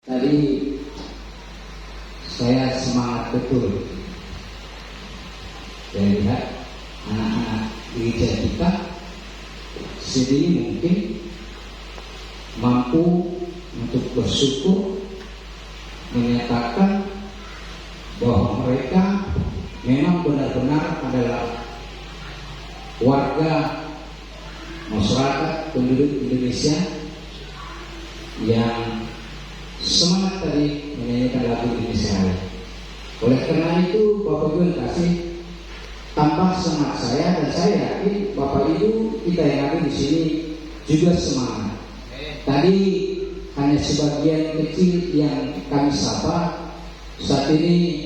Tadi saya semangat betul. Saya lihat anak-anak gereja kita sedini mungkin mampu untuk bersyukur, menyatakan bahwa mereka memang benar-benar adalah warga masyarakat penduduk Indonesia yang semangat tadi menyanyikan lagu Indonesia Raya. Oleh karena itu Bapak Ibu kasih tambah semangat saya, dan saya yakin Bapak Ibu kita yang ada di sini juga semangat. Tadi hanya sebagian kecil yang kami sapa. Saat ini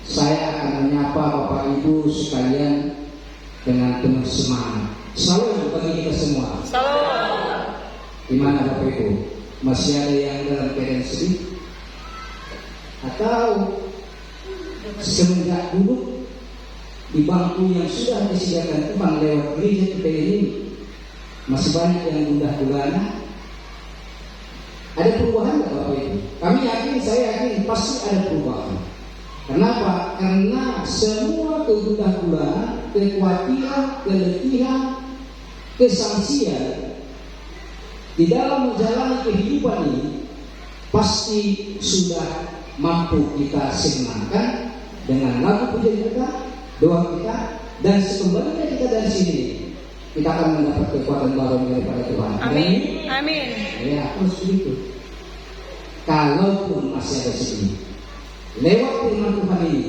saya akan menyapa Bapak Ibu sekalian dengan penuh semangat. Salam bagi kita semua. Salam. Gimana Bapak Ibu? Masih ada yang dalam keadaan sedih? Atau semenjak dulu di bangku yang sudah disediakan Tuhan lewat gereja kita ini masih banyak yang gundah gulana? Ada perubahan nggak Bapak Ibu? Kami yakin, saya yakin pasti ada perubahan. Kenapa? Karena semua kegundah gulana, kekhawatiran, keletihan, kesangsian di dalam menjalani kehidupan ini pasti sudah mampu kita senangkan dengan lagu pujian kita, doa kita, dan sekembalinya kita dari sini kita akan mendapat kekuatan baru daripada Tuhan. Amin. Amin. Ya, harus begitu. Kalaupun masih ada sedih, lewat firman Tuhan ini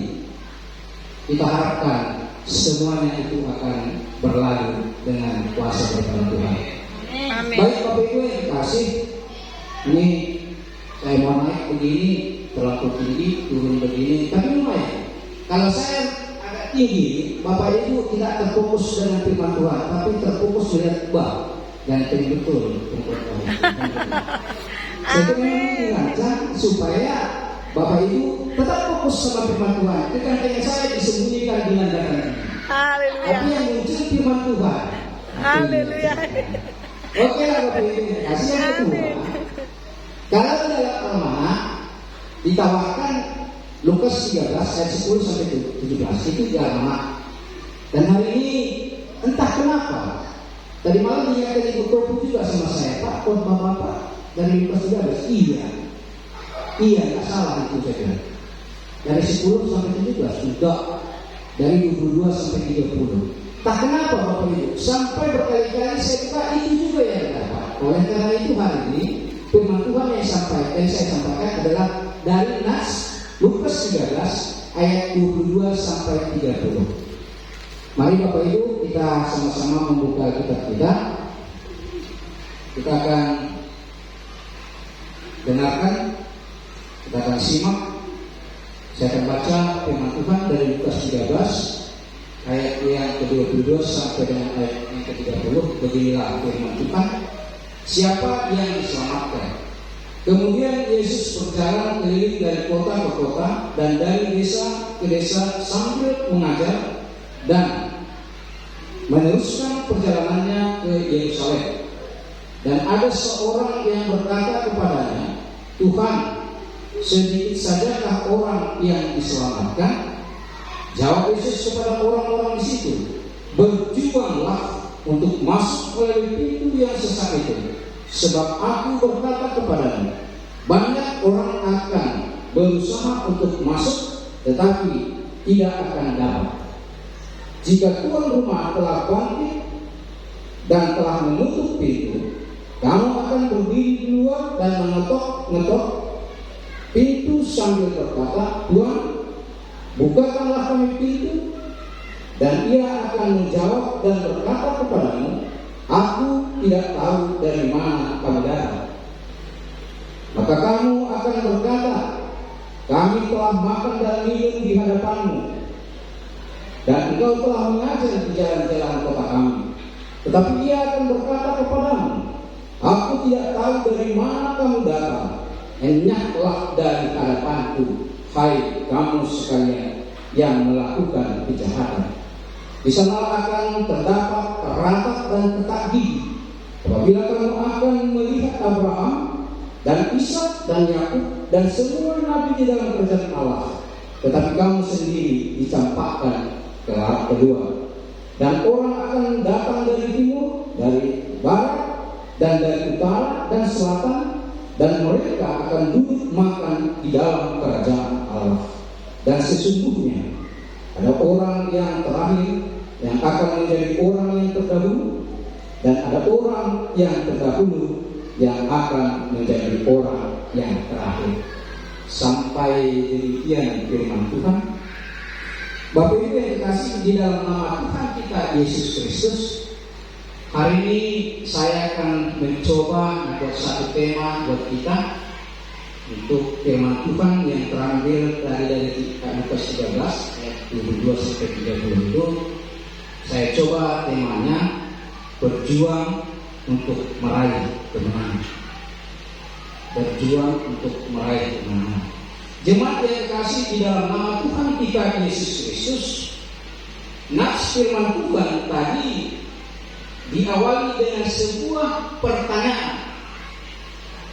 kita harapkan semuanya itu akan berlalu dengan kuasa daripada Tuhan. Amin. Baik Bapak Ibu yang dikasih, ini saya mau naik begini, terlalu tinggi, turun begini, tapi lumayan. Kalau saya agak tinggi, Bapak Ibu tidak terfokus dengan firman Tuhan, tapi terfokus melihat bawah dan betul. Jadi memang diajar supaya Bapak Ibu tetap fokus sama firman Tuhan. Kekantengan saya disembunyikan di landakan ini. Haleluya. Tapi yang muncul firman Tuhan. Haleluya. Oke lah Bapak Ibu, kasih yang kedua. Kalau dalam Alma ditawarkan Lukas 13 ayat 10 sampai 17 itu Alma. Dan hari ini entah kenapa tadi malam diingatkan Ibu Kopu juga sama saya, Pak, Bapak dari Lukas 13. Iya, nggak salah itu saya kira. Dari 10 sampai 17 juga, dari 22 sampai 30. Tak kenapa Bapak Ibu, sampai berkali-kali saya kira itu juga yang dapat. Oleh karena itu hari ini firman Tuhan yang saya sampaikan adalah dari Nas Lukas 13 ayat 22 sampai 30. Mari Bapak Ibu kita sama-sama membuka kitab kita. Kita akan dengarkan, kita akan simak. Saya akan baca firman Tuhan dari Lukas 13 ayat yang ke-22 sampai dengan ayat yang ke-30. Beginilah firman Tuhan. Siapa yang diselamatkan? Kemudian Yesus berjalan keliling dari kota ke kota dan dari desa ke desa sambil mengajar dan meneruskan perjalanannya ke Yerusalem. Dan ada seorang yang berkata kepadanya, Tuhan, sedikit sajakah orang yang diselamatkan? Jawab Yesus kepada orang-orang di situ, berjuanglah untuk masuk melalui pintu yang sesak itu, sebab aku berkata kepadamu, banyak orang akan berusaha untuk masuk, tetapi tidak akan dapat. Jika tuan rumah telah bangkit dan telah menutup pintu, kamu akan berdiri di luar dan mengetok-ngetok pintu sambil berkata, Tuhan, bukakanlah kami pintu. Dan ia akan menjawab dan berkata kepadamu, aku tidak tahu dari mana kamu datang. Maka kamu akan berkata, kami telah makan dan minum di hadapanmu, dan engkau telah mengajar di jalan-jalan kota kami. Tetapi ia akan berkata kepadamu, aku tidak tahu dari mana kamu datang. Enyahlah dari hadapanku, hai kamu sekalian yang melakukan kejahatan. Di sana akan terdapat keratak dan ketak gigi. Apabila kamu akan melihat Abraham dan Ishak dan Yakub dan semua nabi di dalam kerajaan Allah. Tetapi kamu sendiri dicampakkan ke arah kedua. Dan orang akan datang dari timur, dari barat, dan dari utara dan selatan, dan mereka akan duduk makan di dalam kerajaan Allah. Dan sesungguhnya ada orang yang terakhir yang akan menjadi orang yang terdahulu, dan ada orang yang terdahulu yang akan menjadi orang yang terakhir. Sampai demikian firman Tuhan. Bapak Ibu yang dikasihi di dalam nama Tuhan kita Yesus Kristus, hari ini saya akan mencoba membuat satu tema buat kita untuk firman Tuhan yang terambil dari Lukas 13 ayat 22 sampai 30 itu. Saya coba temanya berjuang untuk meraih kemenangan. Berjuang untuk meraih kemenangan. Jemaat yang dikasihi di dalam nama Tuhan kita Yesus Kristus, nats firman Tuhan tadi diawali dengan sebuah pertanyaan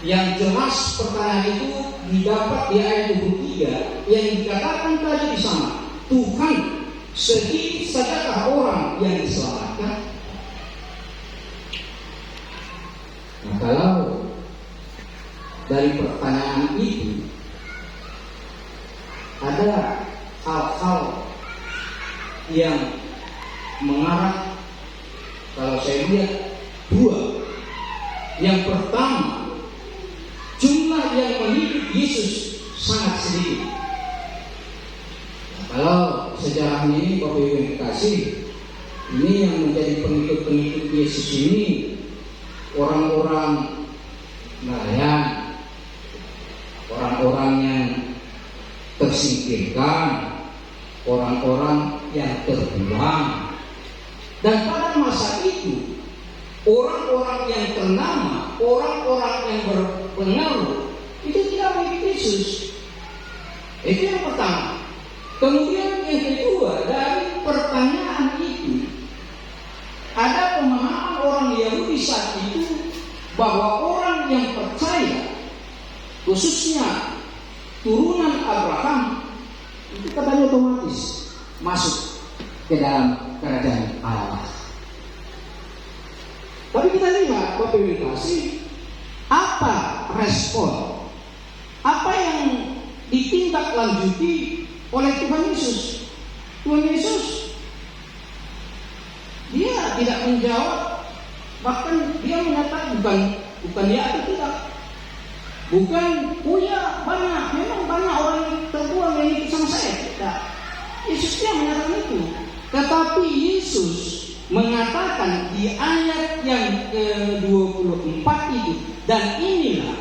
yang jelas. Pertanyaan itu didapat di ayat 23 yang dikatakan tadi di sana, Tuhan, sedikit sajakah orang yang diselamatkan? Nah, kalau dari pertanyaan itu ada hal-hal yang mengarah, kalau saya lihat dua. Yang pertama, jumlah yang mengikut Yesus sangat sedikit. Kalau sejarahnya ini Bapak Ibu yang dikasih, ini yang menjadi pengikut-pengikut Yesus ini orang-orang nelayan, orang-orang yang tersingkirkan, orang-orang yang terbuang. Dan pada masa itu orang-orang yang ternama, orang-orang yang berpengaruh itu tidak mengikut Yesus. Itu yang pertama. Kemudian yang kedua, dari pertanyaan itu ada pemahaman orang Yahudi saat itu bahwa orang yang percaya, khususnya turunan Abraham, itu katanya otomatis masuk ke dalam kerajaan Allah. Tapi kita lihat Bapak Ibu kasih, apa respon, apa yang ditindaklanjuti oleh Tuhan Yesus. Tuhan Yesus dia tidak menjawab, bahkan dia menyatakan bukan ya atau tidak. Bukan, oh ya banyak, memang banyak orang yang terbuang yang ikut sama saya. Tidak. Yesus dia menyatakan itu. Tetapi Yesus mengatakan di ayat yang ke-24 itu, dan inilah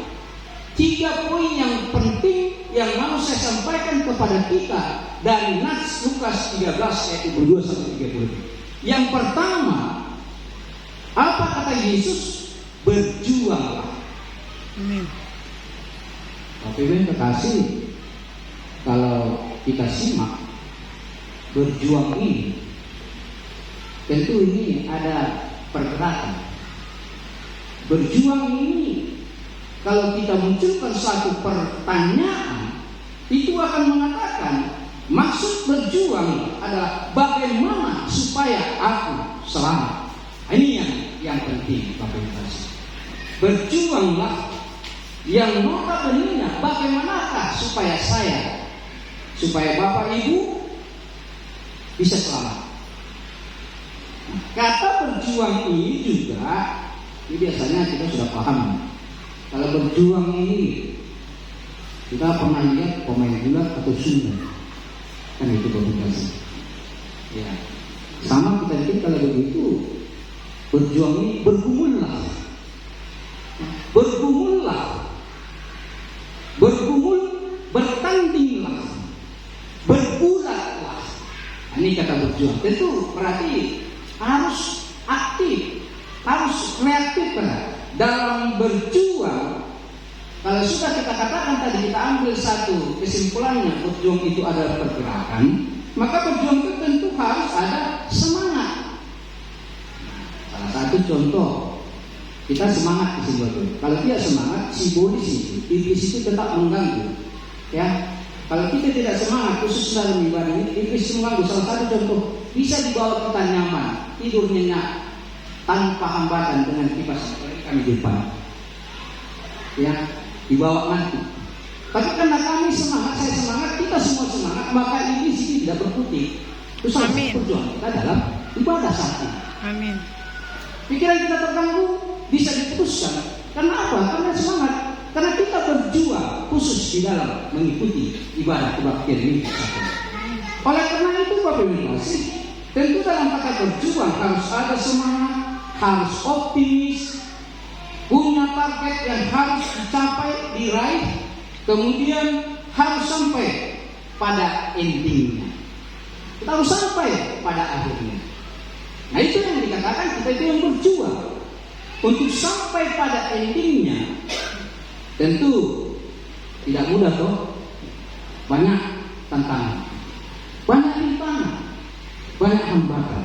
3 poin yang penting yang mau saya sampaikan kepada kita dari nats Lukas 13 ayat 22 sampai 30. Yang pertama, apa kata Yesus? Berjuanglah. Amin. Tapi yang kekasih, kalau kita simak berjuang ini, tentu ini ada pergerakan. Berjuang ini, kalau kita munculkan satu pertanyaan, itu akan mengatakan maksud berjuang adalah bagaimana supaya aku selamat. Ini yang penting, Bapak Ibu. Berjuanglah. Yang notabene bagaimanakah supaya saya, supaya Bapak Ibu bisa selamat. Kata berjuang ini juga, ini biasanya kita sudah paham. Kalau berjuang ini, kita pernah lihat pemain bola atau Sunda, kan itu berjuang. Ya, sama kita lihat kalau begitu, berjuang ini bergumullah, bergumul, bertandinglah, bergulatlah. Ini kata berjuang. Tentu berarti harus aktif, harus kreatif dalam berjuang. Kalau sudah kita katakan tadi, kita ambil satu kesimpulannya, berjuang itu adalah pergerakan, maka berjuang itu tentu harus ada semangat. Salah satu contoh Kita semangat di sini. Kalau tidak semangat, simbolis itu, iblis itu tetap mengganggu. Ya, kalau kita tidak semangat, khusus dalam ibadah ini, iblis mengganggu. Salah satu contoh, bisa dibawa kita nyaman, tidur nyenyak, tanpa hambatan dengan kipas kami di depan. Ya, dibawa nanti. Tapi karena kami semangat, saya semangat, kita semua semangat, maka iblis itu tidak berkutik. Itu salah satu perjuangan kita dalam ibadah saat ini. Amin. Pikiran kita terganggu, bisa diputuskan. Karena apa? Karena semangat. Karena kita berjuang khusus di dalam mengikuti ibadah kebaktian ini. Oleh karena itu Bapak Ibu kasih, tentu dalam kata berjuang harus ada semangat, harus optimis, punya target yang harus dicapai, diraih, kemudian harus sampai pada endingnya. Kita harus sampai pada akhirnya. Nah itu yang dikatakan kita itu yang berjuang untuk sampai pada endingnya. Tentu tidak mudah toh, banyak tantangan, banyak rintangan, banyak hambatan.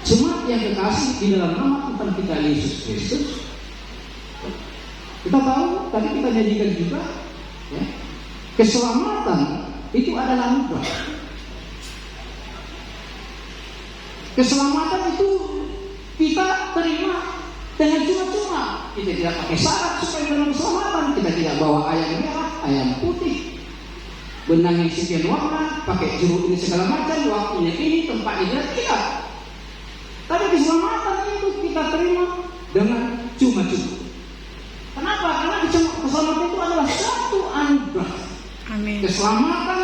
Jemaat yang kekasih di dalam nama Tuhan kita Yesus Kristus, kita tahu tadi kita nyanyikan juga, ya, keselamatan itu adalah anugerah. Keselamatan itu kita terima dengan cuma-cuma. Kita tidak pakai syarat supaya dalam keselamatan. Kita tidak bawa ayam merah, ayam putih, benang yang sekian warna, pakai jeruk ini segala macam, waktunya ini, tempat ini, tidak. Tapi keselamatan itu kita terima dengan cuma-cuma. Kenapa? Karena keselamatan itu adalah satu anugerah. Amin. Keselamatan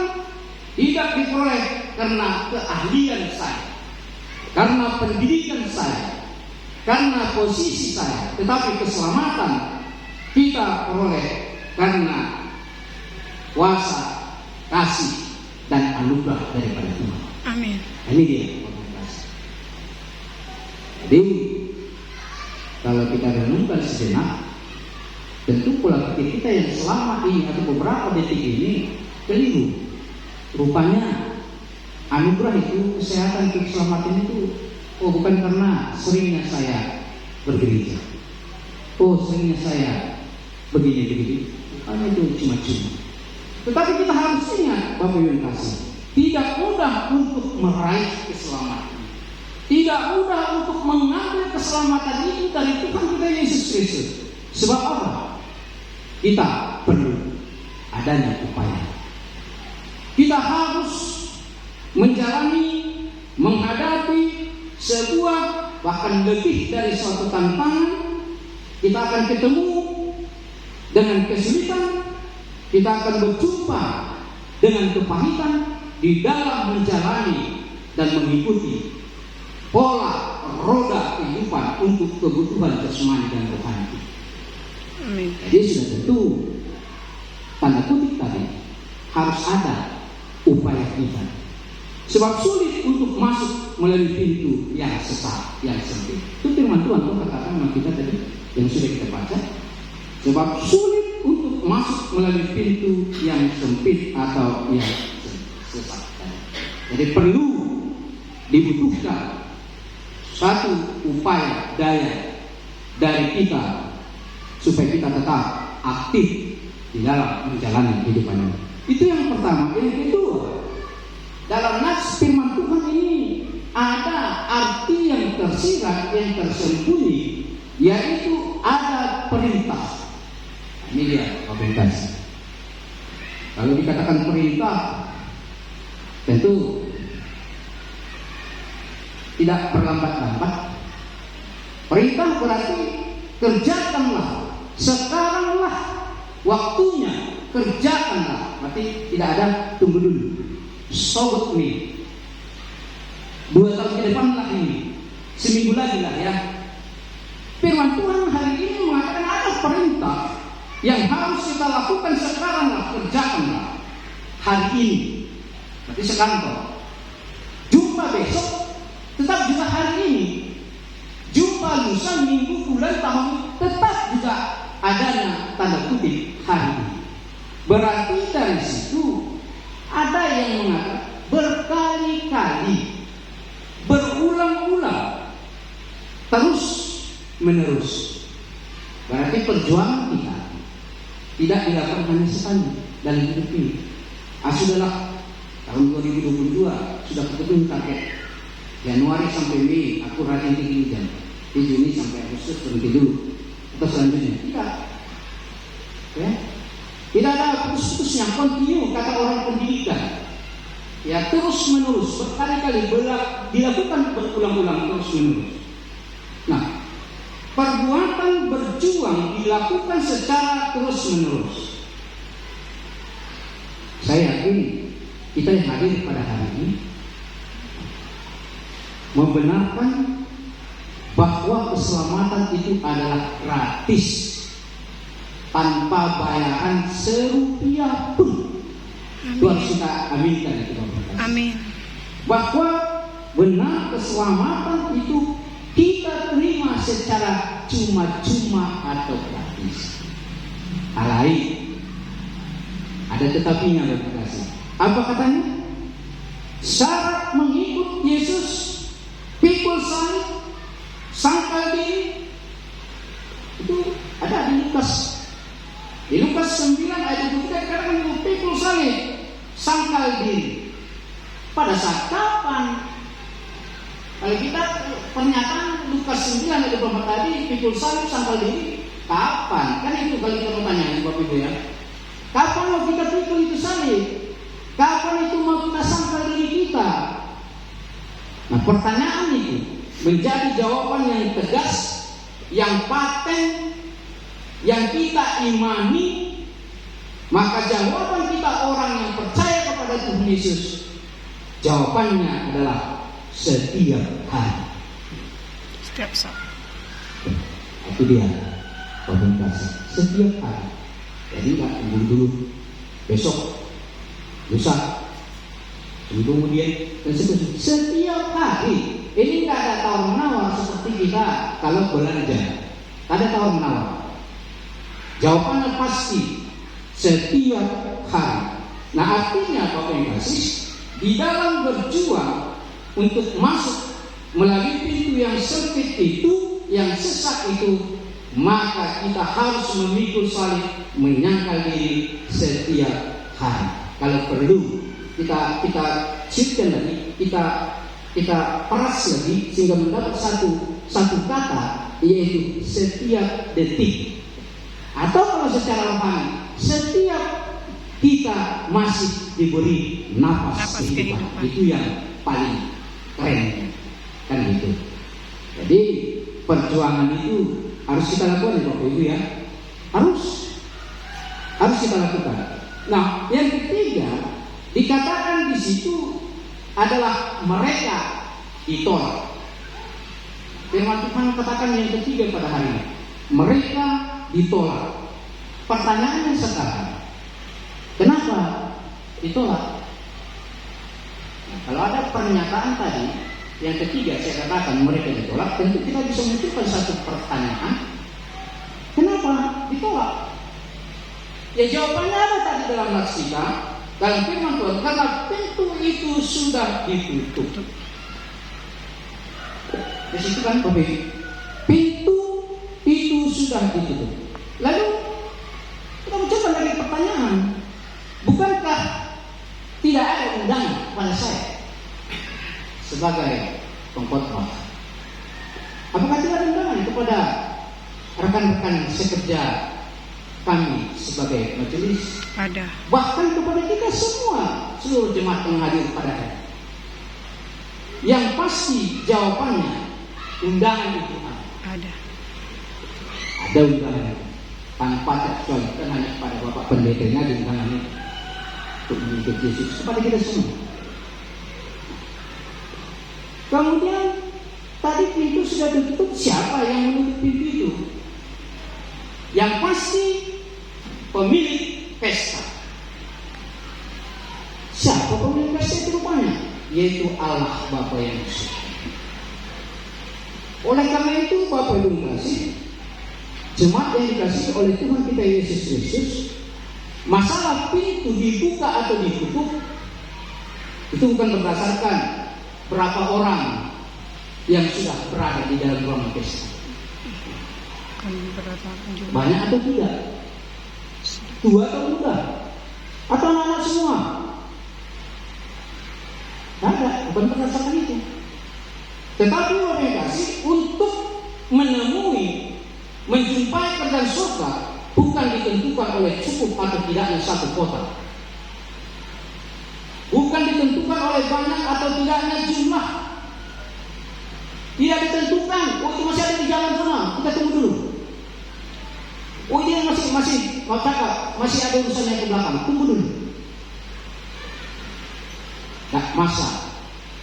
tidak diperoleh karena keahlian saya, karena pendidikan saya, karena posisi saya, tetapi keselamatan kita peroleh karena kuasa, kasih, dan anugerah daripada Tuhan. Amin. Ini dia. Jadi kalau kita renungkan sejenak, tentu pola pikir kita yang selama ini atau beberapa detik ini keliru. Rupanya anugerah itu, kesehatan itu, keselamatan itu, oh bukan karena seringnya saya bergereja, oh seringnya saya begini-begini, karena itu cuma-cuma. Tetapi kita harus ingat Bapak Ibu kasih, tidak mudah untuk meraih keselamatan, tidak mudah untuk mengambil keselamatan itu dari Tuhan kita Yesus Kristus. Sebab apa? Kita perlu adanya upaya. Kita harus menjalani, menghadapi sebuah bahkan lebih dari suatu tantangan. Kita akan ketemu dengan kesulitan, kita akan berjumpa dengan kepahitan di dalam menjalani dan mengikuti pola roda kehidupan untuk kebutuhan jasmani dan rohani. Amin. Jadi sudah tentu tanda kutip tadi harus ada upaya kita. Sebab sulit untuk masuk melalui pintu yang sesat, yang sempit. Itu firman Tuhan katakan sama kita tadi yang sudah kita baca. Sebab sulit untuk masuk melalui pintu yang sempit atau yang sesat. Jadi perlu dibutuhkan satu upaya daya dari kita supaya kita tetap aktif di dalam menjalani kehidupan ini. Itu yang pertama. Yang kedua, dalam nas firman Tuhan ini ada arti yang tersirat, yang tersembunyi, yaitu ada perintah. Ini dia perintah. Kalau dikatakan perintah, tentu tidak berlambat-lambat. Perintah berarti kerjakanlah, sekaranglah waktunya, kerjakanlah. Berarti tidak ada tunggu dulu. Stop me. 2 tahun ke depan lah ini, seminggu lagi lah ya. Firman Tuhan hari ini mengatakan ada perintah yang harus kita lakukan sekarang lah, kerjakanlah hari ini. Berarti sekarang toh. Jumpa besok, tetap juga hari ini. Jumpa lusa, minggu, bulan, tahun, tetap juga adanya tanda kutip hari ini. Berarti dari situ ada yang mengatakan berkali-kali, berulang-ulang, terus menerus. Berarti perjuangan kita tidak dilakukan hanya sekali dalam hidup ini. Sudahlah, tahun 2022 sudah ketemu target. Januari sampai Mei aku rajin tinggi jam. Di Juni sampai Agustus berhenti dulu. Atau selanjutnya tidak. Ya. Tidak ada putus-putusnya, continue kata orang pendidikan. Ya, terus menerus, berkali-kali dilakukan berulang-ulang terus menerus. Nah, perbuatan berjuang dilakukan secara terus menerus. Saya yakin kita yang hadir pada hari ini membenarkan bahwa keselamatan itu adalah gratis, tanpa bayaran serupiah pun. Tuhan kita aminkan itu. Amin. Bahwa benar keselamatan itu kita terima secara cuma-cuma atau gratis. Lain ada tetapinya, Bapak kasih. Apa katanya? Syarat mengikut Yesus, pikul salib, sangkal diri, itu ada di Lukas. Di Lukas 9 ayat 23 dikatakan pikul salib, sangkal diri. Pada saat kapan? Kalau kita pernyataan Lukas 9 ayat 24 tadi, pikul salib, sangkal diri, kapan? Kan itu kalau kita bertanya, Bapak Ibu ya. Kapan mau kita pikul itu salib? Kapan itu mau kita sangkal diri kita? Nah, pertanyaan itu menjadi jawaban yang tegas, yang paten, yang kita imani. Maka jawaban kita orang yang percaya kepada Tuhan Yesus, jawabannya adalah setiap hari. Setiap saat. Itu dia komunikasi setiap hari. Jadi nggak tunggu dulu besok, lusa, kemudian dan seterusnya. Setiap hari. Ini nggak ada tawar menawar seperti kita kalau belanja. Ada tawar menawar. Jawabannya pasti setiap hari. Nah, artinya Bapak yang kasih, di dalam berjuang untuk masuk melalui pintu yang sempit itu, yang sesak itu, maka kita harus memikul salib, menyangkal diri setiap hari. Kalau perlu kita ciptakan lagi, kita peras lagi sehingga mendapat satu kata, yaitu setiap detik. Atau kalau secara rohani, setiap kita masih diberi nafas kehidupan. Itu yang paling keren, kan gitu. Jadi perjuangan itu harus kita lakukan, Bapak Ibu ya. Harus kita lakukan. Nah, yang ketiga dikatakan di situ adalah mereka ditolak. Firman Tuhan katakan yang ketiga pada hari ini, mereka ditolak. Pertanyaannya sekarang, kenapa ditolak? Nah, kalau ada pernyataan tadi yang ketiga saya katakan mereka ditolak, tentu kita bisa menentukan satu pertanyaan, kenapa ditolak? Ya jawabannya ada tadi dalam nats kita, dalam firman Tuhan, karena pintu itu sudah ditutup. Di situ kan pintu itu sudah ditutup. Lalu kita mencoba lagi pertanyaan, bukankah tidak ada undangan pada saya sebagai pengkhotbah? Apakah tidak ada undangan kepada rekan-rekan sekerja kami sebagai majelis? Ada. Bahkan kepada kita semua, seluruh jemaat yang hadir pada hari. Yang pasti jawabannya undangan itu ada. Ada undangan tanpa terkecuali, kan hanya kepada Bapak Pendetanya di undangannya untuk mengikut Yesus, kepada kita semua. Kemudian tadi pintu sudah ditutup, siapa yang menutup pintu itu? Yang pasti pemilik pesta. Siapa pemilik pesta itu rupanya? Yaitu Allah Bapa yang Maha. Oleh karena itu Bapak Ibu kasih, jemaat yang dikasihi oleh Tuhan kita Yesus Kristus, masalah pintu dibuka atau ditutup itu bukan berdasarkan berapa orang yang sudah berada di dalam ruangan pesta. akan berdasarkan jumlah. Banyak atau tidak? Tua atau muda? Atau anak-anak semua? Tidak ada, bukan berdasarkan itu. Tetapi orang yang kasih untuk menemui, menjumpai kerjaan surga bukan ditentukan oleh cukup atau tidaknya satu kota. Bukan ditentukan oleh banyak atau tidaknya jumlah. Tidak ditentukan. Oh, itu masih ada di jalan sana. Kita tunggu dulu. Oh, dia masih mau cakap, masih ada urusan yang ke belakang. Tunggu dulu. Tak masa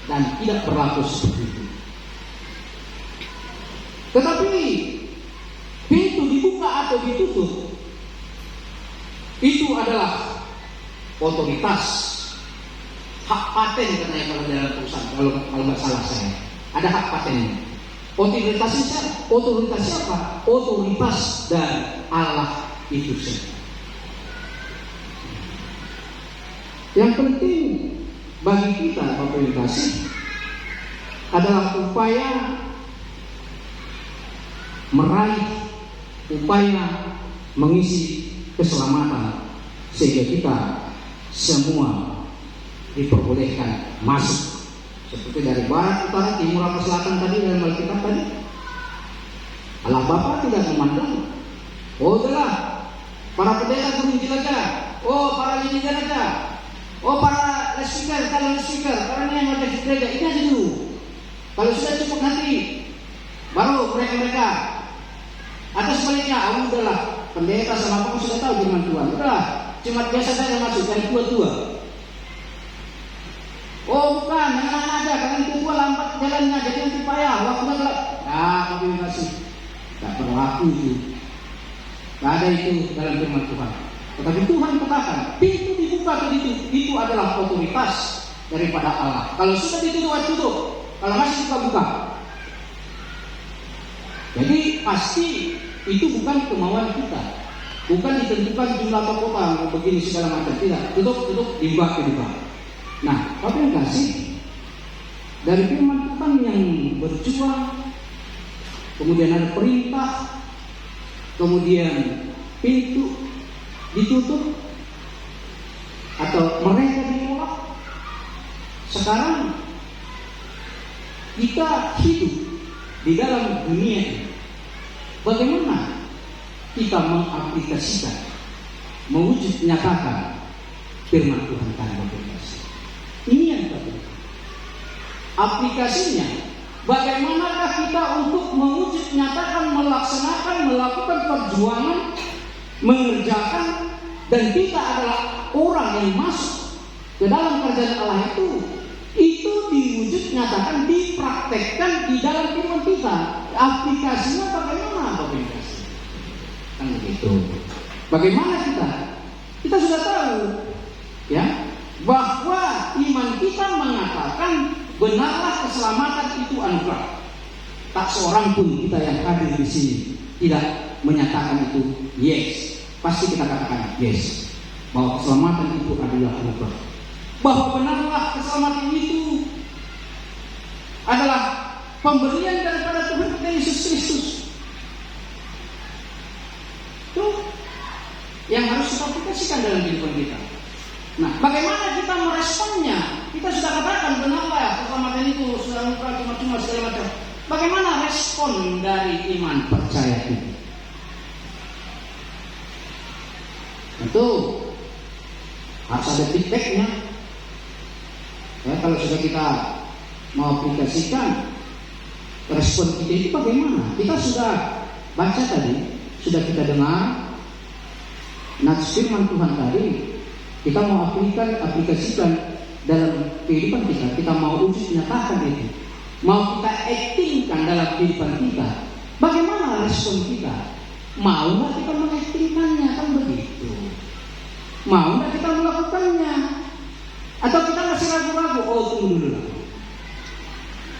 dan tidak berlaku seperti itu. Tetapi pintu dibuka atau ditutup itu adalah otoritas, hak paten katanya kalau dalam perusahaan, kalau nggak salah saya ada hak patennya. Otoritasnya siapa? Otoritas dari Allah itu sendiri. Yang penting bagi kita Bapak Ibu kasih adalah upaya meraih, upaya mengisi keselamatan sehingga kita semua diperbolehkan masuk. Seperti dari barat, utara, timur, atau selatan tadi dalam Alkitab tadi. Allah Bapa tidak memandang. Oh adalah para pendeta berinjil aja. Oh para leader aja. Oh para speaker, kalau speaker, para yang ada di gereja ini aja dulu. Kalau sudah cukup nanti baru mereka. Atau sebaliknya, udahlah pendeta sama apa sudah tahu firman Tuhan. Udahlah, cuma biasa saja masuk dari tua-tua. Oh bukan, yang anak aja, karena itu tua lambat jalannya, jadi nanti payah, waktunya gelap. Nah, tapi masih tak berlaku itu. Tak ada itu dalam firman Tuhan. Tetapi Tuhan katakan, pintu dibuka atau ditutup, itu adalah otoritas daripada Allah. Kalau sudah ditutup, kalau masih buka-buka. Jadi pasti itu bukan kemauan kita, bukan ditentukan jumlah kota begini segala macam, tidak. Tutup, dibuka. Nah, apa yang kasih dari firman Tuhan yang berjuang, kemudian ada perintah, kemudian pintu ditutup atau mereka ditolak. Sekarang kita hidup di dalam dunia ini. Bagaimana kita mengaplikasikan, mewujud nyatakan firman Tuhan tadi berkasih. Ini yang penting. Aplikasinya, bagaimanakah kita untuk mewujud nyatakan, melaksanakan, melakukan perjuangan, mengerjakan, dan kita adalah orang yang masuk ke dalam kerjaan Allah itu diwujud nyatakan, dipraktekkan di dalam firman kita. Aplikasinya bagaimana aplikasi? Kan begitu. Bagaimana kita sudah tahu ya bahwa iman kita mengatakan benarlah keselamatan itu anugerah. Tak seorang pun kita yang hadir di sini tidak menyatakan itu yes. Pasti kita katakan yes, bahwa keselamatan itu adalah anugerah. Bahwa benarlah keselamatan itu adalah pemberian daripada Tuhan kita Yesus Kristus. Itu yang harus kita aplikasikan dalam kehidupan kita. Nah, bagaimana kita meresponnya? Kita sudah katakan benarlah keselamatan itu sudah anugerah, cuma segala macam. Bagaimana respon dari iman percaya itu? Tentu harus ada feedbacknya. Ya, kalau sudah kita mau aplikasikan, respon kita itu bagaimana? Kita sudah baca tadi, sudah kita dengar nats firman Tuhan tadi, kita mau aplikasikan dalam kehidupan kita. Kita mau wujud nyatakan itu, mau kita aktingkan dalam kehidupan kita. Bagaimana respon kita? Mau nggak kita mengaktingkannya? Kan begitu. Mau nggak kita melakukannya? Atau kita masih ragu-ragu? Oh, tunggu dulu lah.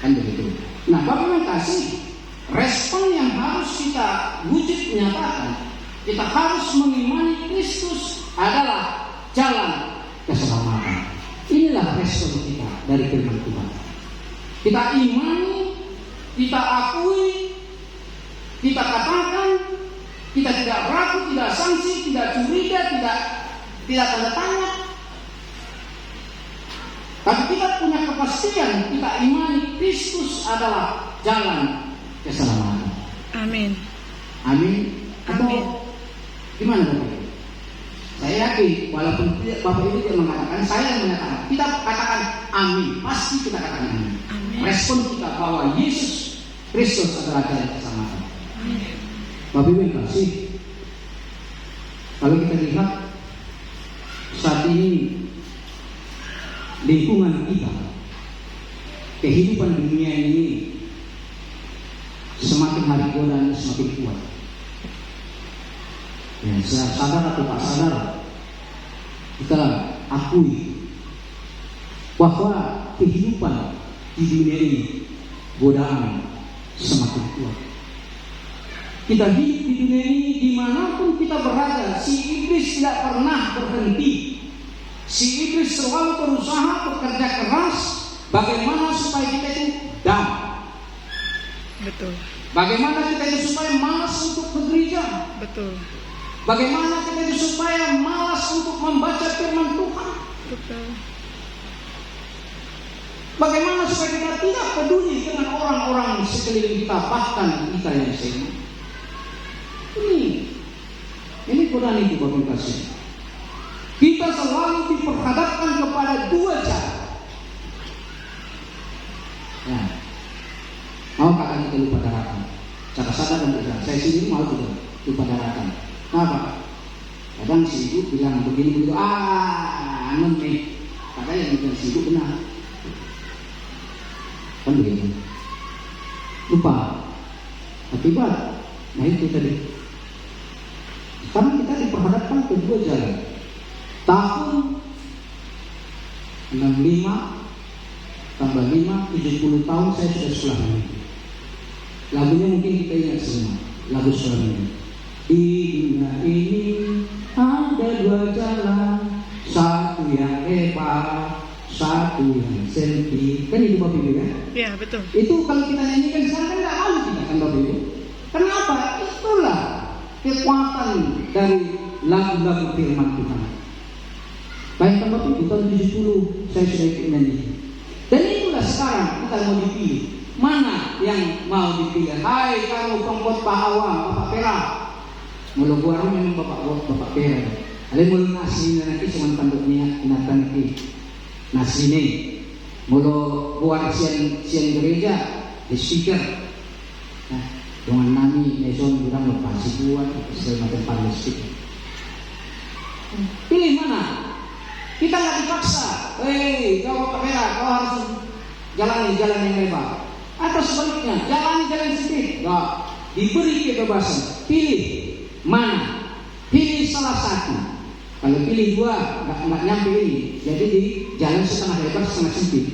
Kan begitu. Nah, Bapak yang kasih, respon yang harus kita wujud nyatakan, kita harus mengimani Kristus adalah jalan keselamatan. Inilah respon kita dari firman Tuhan. Kita imani, kita akui, kita katakan Kita tidak ragu, tidak sanksi, tidak curiga, tidak tanda tanya. Tapi kita punya kepastian, kita imani Kristus adalah jalan keselamatan. Amin. Amin. Atau Amin. gimana Bapak? Saya yakin, walaupun Bapak Ibu tidak mengatakan, saya yang menyatakan, kita katakan amin. Pasti kita katakan amin. Amin. Respon kita bahwa Yesus Kristus adalah jalan keselamatan. Amin. Bapak Ibu yang kasih, kalau kita lihat saat ini lingkungan kita, kehidupan dunia ini semakin hari godaan semakin kuat. Ya, sadar atau tak sadar, kita akui bahwa kehidupan di dunia ini godaan semakin kuat. Kita hidup di dunia ini dimanapun kita berada, si iblis tidak pernah berhenti. Si iblis selalu berusaha bekerja keras bagaimana supaya kita itu down. Betul. Bagaimana kita itu supaya malas untuk bekerja. Betul. Bagaimana kita itu supaya malas untuk membaca firman Tuhan. Betul. Bagaimana supaya kita tidak peduli dengan orang-orang sekeliling kita, bahkan kita yang seiman. Ini Quran itu Bapak kasih. Kita selalu diperhadapkan kepada dua cara. Ya. Mau kakak kita lupa daratan, cara sadar dan tidak. Saya sendiri mau juga lupa daratan. Kenapa? Kadang si ibu bilang begini begitu, anon nih, kakak yang bilang si ibu benar. Kan begitu. Lupa. Akibat. Nah itu tadi. Sekarang kita diperhadapkan kedua jalan. Tahun 65 tambah 5, 70 tahun saya sudah sekolah ini. Lagunya mungkin kita ingat semua. Lagu sekolah ini. Di dunia ini ada dua jalan, satu yang lebar, satu yang sempit. Kan itu Bapak Ibu ya? Ya, betul. Itu kalau kita nyanyikan sekarang kan tidak malu kita kan Bapak Ibu. Kenapa? Itulah kekuatan dari lagu-lagu firman Tuhan. Bayangkan Bapak Ibu, tahun 70 saya sudah ikut nyanyi. Dan itulah sekarang kita mau dipilih. Mana yang mau dipilih? Hai kamu pengkhotbah awam, Bapak Pera. Mulu buaru memang Bapak Pera. Ale mulu nasi nanti cuma tanduknya inatan ki nasi ini. Mulu buar siang gereja di speaker. Nah, dengan nami neson bilang lepas buat segala macam pandestik. Pilih mana? Kita nggak dipaksa. Kau Bapak Pera, kau harus jalani jalan yang lebar. Atau sebaliknya, jalani jalan sempit. Nggak diberi kebebasan. Pilih mana? Pilih salah satu. Kalau pilih dua, nggak nyampe ini. Jadi di jalan setengah lebar, setengah sempit.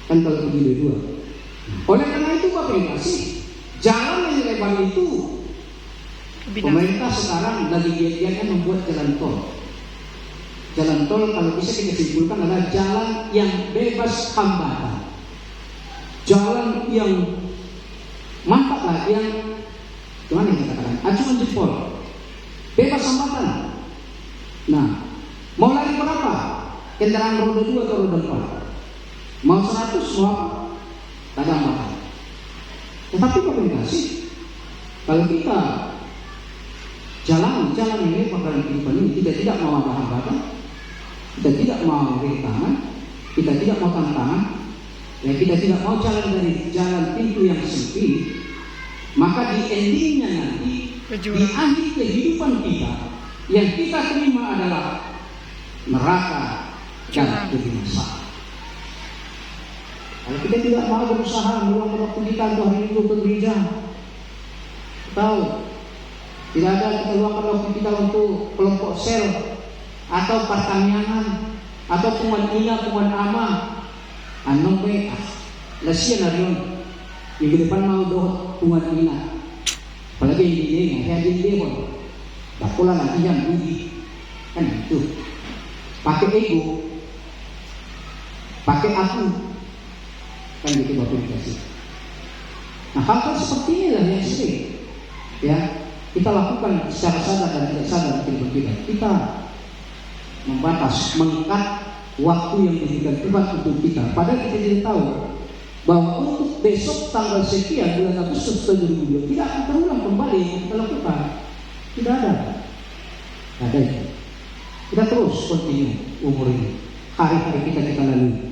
Kan kalau pilih dua. Oleh karena itu Bapak Ibu kasih jalan yang lebar itu. Pemerintah sekarang lagi giat-giatnya membuat jalan tol. Jalan tol kalau bisa kita simpulkan adalah jalan yang bebas hambatan. Jalan yang mantap lah, yang gimana kita katakan? Acuan jempol, bebas hambatan. Nah, mau lari berapa? Kendaraan roda 2 atau roda 4? Mau 100, mau apa? Tak ada hambatan. Tetapi Bapak kasih, kalau kita jalan ini dalam kehidupan ini, kita tidak mau ada hambatan, kita tidak mau rintangan, kita tidak mau tantangan, ya kita tidak mau jalan dari jalan pintu yang sempit, maka di endingnya nanti di akhir kehidupan kita yang kita terima adalah neraka dan kebinasaan. Kalau kita tidak mau berusaha meluangkan waktu kita untuk hari Minggu ke gereja, tahu tidak ada kita luangkan waktu kita untuk kelompok sel atau pertanian atau pungan ina, pungan ama, anong be lasian arion minggu depan mau doh pungan ina, apalagi ini kayak gini pun, tak pula lagi yang tinggi, kan itu, pakai ego, pakai aku, kan gitu Bapak kasih. Nah hal-hal seperti inilah yang sering, ya kita lakukan secara sadar dan tidak sadar kehidupan kita. Kita membatas, mengkat waktu yang diberikan Tuhan untuk kita. Padahal kita tidak tahu bahwa untuk besok tanggal sekian bulan Agustus 2022 tidak akan terulang kembali yang kita lakukan. Tidak ada. Ada itu. Kita terus continue umur ini. Hari-hari kita lalui.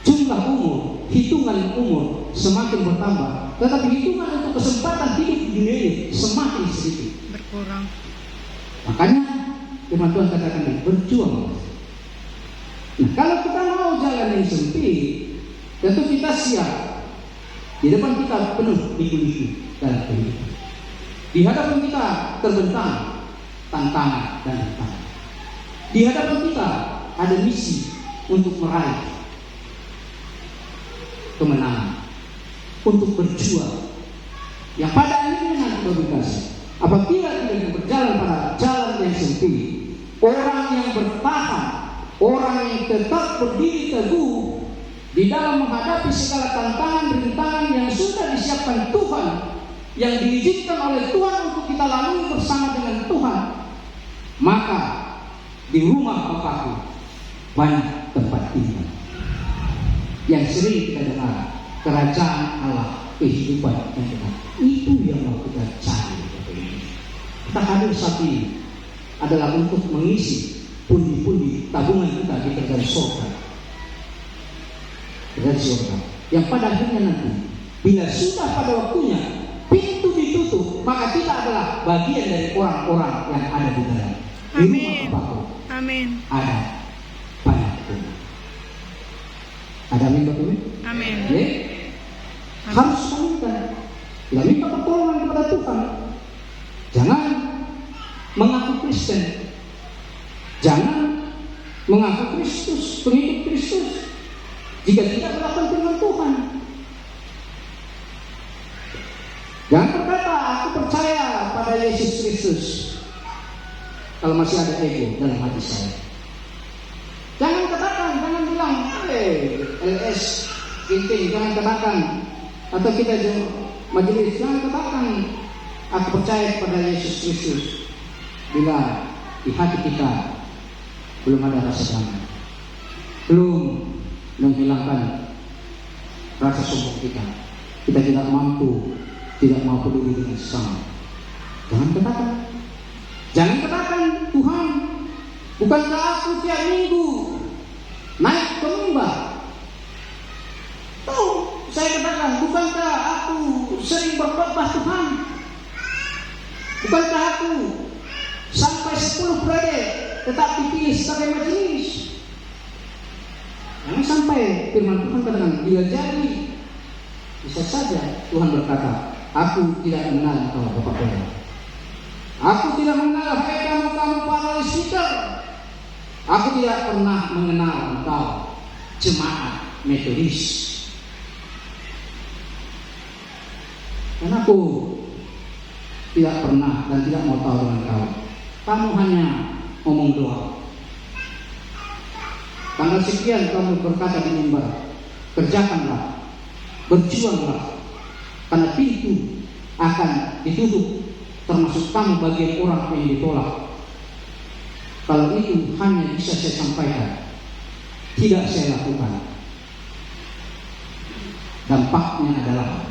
Jumlah umur, hitungan umur semakin bertambah, tetapi hitungan untuk kesempatan hidup di dunia ini semakin sedikit. Berkurang. Makanya firman Tuhan katakan ini, berjuang. Nah, kalau kita mau jalan yang sempit, tentu kita siap. Di depan kita penuh liku-liku dalam kehidupan. Di hadapan kita terbentang tantangan dan tantangan. Di hadapan kita ada misi untuk meraih kemenangan, untuk berjuang. Yang pada akhirnya nanti berkasih, apabila kita berjalan pada jalan yang sempit, orang yang bertahan, orang yang tetap berdiri teguh di dalam menghadapi segala tantangan rintangan yang sudah disiapkan Tuhan, yang diizinkan oleh Tuhan untuk kita lalui bersama dengan Tuhan, maka di rumah Bapakku banyak tempat tinggal. Yang sering kita dengar, kerajaan Allah, kehidupan yang benar. Itu yang mau kita cari. Kita hadir saat ini adalah untuk mengisi pundi-pundi tabungan kita di kerajaan surga. Kerajaan surga yang pada akhirnya nanti, bila sudah pada waktunya pintu ditutup, maka kita adalah bagian dari orang-orang yang ada di dalam. Di rumah Bapakku ada banyak rumah. Ada amin Bapak Ibu? Amin. Ya? Harus kita minta pertolongan kepada Tuhan. Jangan mengaku Kristen, jangan mengaku Kristus, pengikut Kristus, jika tidak melakukan firman Tuhan. Jangan berkata aku percaya pada Yesus Kristus kalau masih ada ego dalam hati saya. Jangan katakan, jangan bilang, LS Ginting, jangan katakan, atau kita majelis, jangan katakan, aku percaya kepada Yesus Kristus, bila di hati kita belum ada rasa damai, belum menghilangkan rasa sombong kita tidak mampu, tidak mau peduli dengan sesama. Jangan katakan, Tuhan, bukankah aku tiap minggu naik ke mimbar? Saya katakan, bukankah aku sering berkhotbah Tuhan? Bukankah aku sampai 10 periode tetap dipilih sebagai majelis? Jangan sampai firman Tuhan katakan, bila jadi bisa saja Tuhan berkata, aku tidak mengenal engkau Bapak Bela. Aku tidak mengenal kamu para speaker. Aku tidak pernah mengenal engkau jemaat Metodis. Dan aku tidak pernah dan tidak mau tahu dengan kau. Kamu hanya ngomong doang. Tanggal sekian kamu berkata di mimbar, kerjakanlah, berjuanglah, karena pintu akan ditutup, termasuk kamu bagian orang yang ditolak. Kalau itu hanya bisa saya sampaikan, tidak saya lakukan. Dampaknya adalah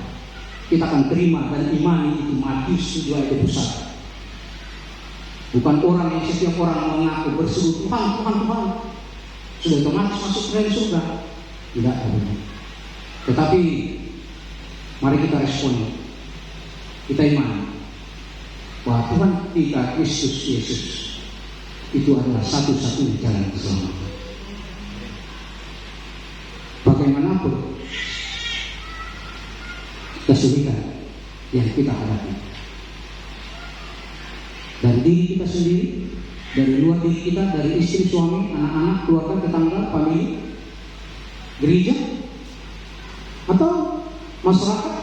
kita akan terima dan imani itu Matius 2 ayat 21. Bukan orang yang setiap orang mengaku berseru Tuhan, Tuhan, Tuhan, sudah otomatis masuk ke dalam surga. Tidak ada. Tetapi mari kita respon. Kita imani bahwa Tuhan kita Kristus Yesus itu adalah satu-satunya jalan keselamatan. Bagaimanapun kesulitan yang kita hadapi dari diri kita sendiri, dari luar diri kita, dari istri, suami, anak-anak, keluarga, tetangga, famili, gereja, atau masyarakat,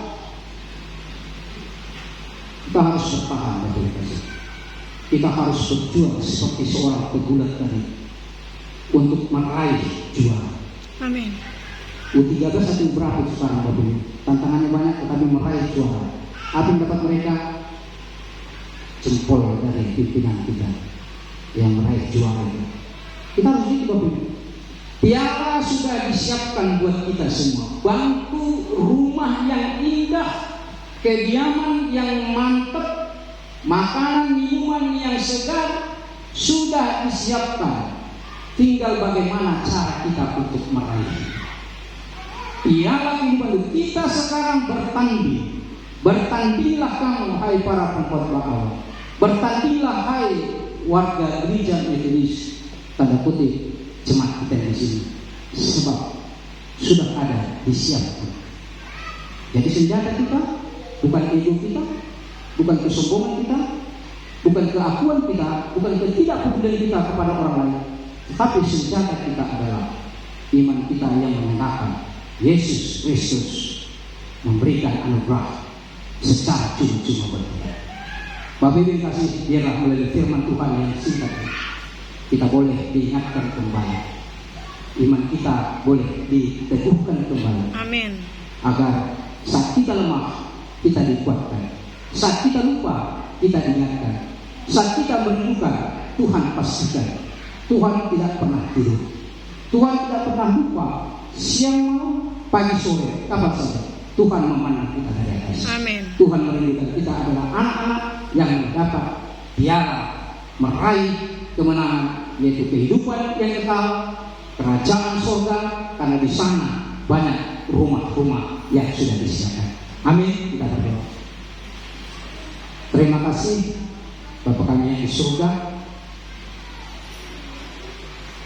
kita harus bertahan. Kita harus berjuang seperti seorang pegulat tadi untuk meraih juara. Amin. U13 satu berapa sekarang Bapak? Tantangannya banyak tetapi meraih juara. Apa yang dapat mereka? jempol dari pimpinan kita yang meraih juara itu. Kita harus gitu Bapak Ibu. Piala sudah disiapkan buat kita semua. Bangku, rumah yang indah, kediaman yang mantap, makanan minuman yang segar sudah disiapkan. Tinggal bagaimana cara kita untuk meraih. Piala kehidupan kita sekarang bertanding. Bertandinglah kamu hai para pengkhotbah Allah. Bertandinglah hai warga gereja Metodis tanda kutip jemaat kita di sini. Sebab sudah ada disiapkan. Jadi senjata kita bukan ego kita, bukan kesombongan kita, bukan keakuan kita, bukan ketidakpedulian kita kepada orang lain. Tapi senjata kita adalah iman kita yang menyatakan Yesus Kristus memberikan anugerah secara cuma-cuma buat kita. Bapak Ibu yang kasih, biarlah melalui firman Tuhan yang singkat kita boleh diingatkan kembali, iman kita boleh diteguhkan kembali. Amin. Agar saat kita lemah kita dikuatkan, saat kita lupa kita diingatkan, saat kita merindukan Tuhan pastikan. Tuhan tidak pernah tidur, Tuhan tidak pernah lupa. Siang malam, pagi sore, kapan saja Tuhan memandang kita dari atas. Amin. Tuhan merindukan kita adalah anak-anak yang mendapat piala, meraih kemenangan, yaitu kehidupan yang kekal, kerajaan surga, karena di sana banyak rumah-rumah yang sudah disiapkan. Amin. Kita berdoa. Terima kasih Bapa kami yang di surga.